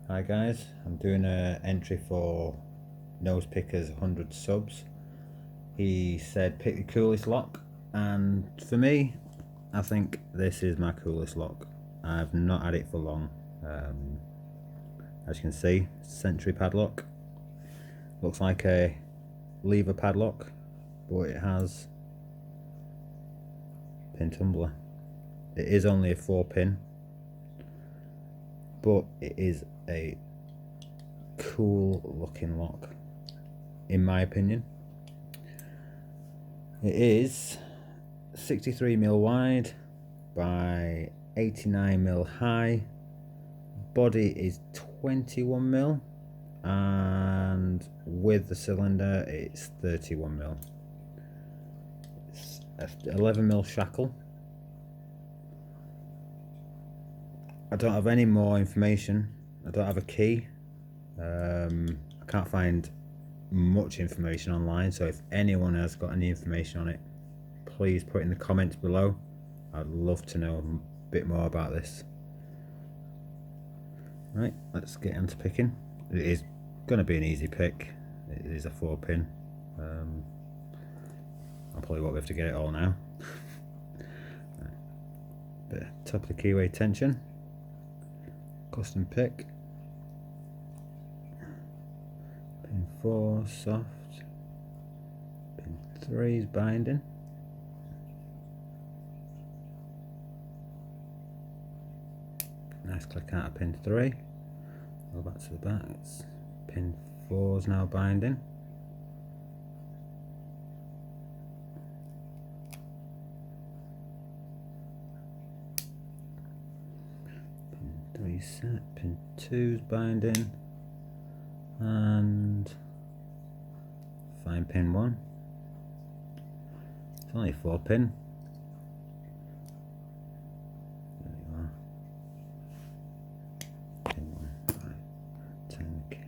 Hi guys, I'm doing an entry for Nose Picker's 100 subs. He said pick the coolest lock, and for me, I think this is my coolest lock. I've not had it for long. As you can see, Century padlock. Looks like a lever padlock, but it has pin tumbler. It is only a 4-pin, but it is a cool looking lock in my opinion. It is 63mm wide by 89mm high. Body is 21mm, and with the cylinder it's 31mm. It's a 11mm shackle. I don't have any more information. I don't have a key. I can't find much information online, so if anyone has got any information on it, please put in the comments below. I'd love to know a bit more about this. Right, let's get into picking. It is going to be an easy pick. It is a 4-pin. I probably won't be able to get it all now. Right. Bit of top of the keyway tension, custom pick. Pin 4 soft, pin 3 is binding. Nice click out of pin 3. Go back to the back. Pin 4 is now binding. Pin 3 set, pin 2 is binding, and find pin 1. It's only a 4-pin. There you are. Pin 1. Right. Tank.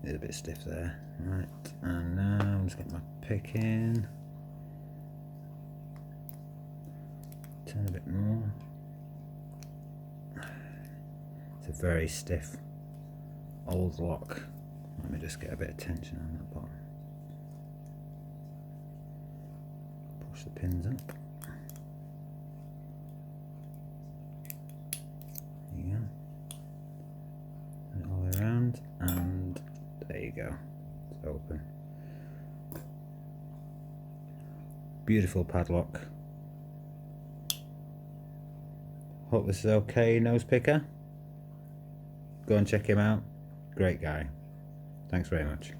It's a bit stiff there. Right, and now I'm just getting my pick in. Turn a bit more. It's a very stiff old lock. Let me just get a bit of tension on that bottom. Push the pins up. There you go. And all the way around, and there you go. It's open. Beautiful padlock. Hope this is okay, Nose Picker. Go and check him out. Great guy. Thanks very much.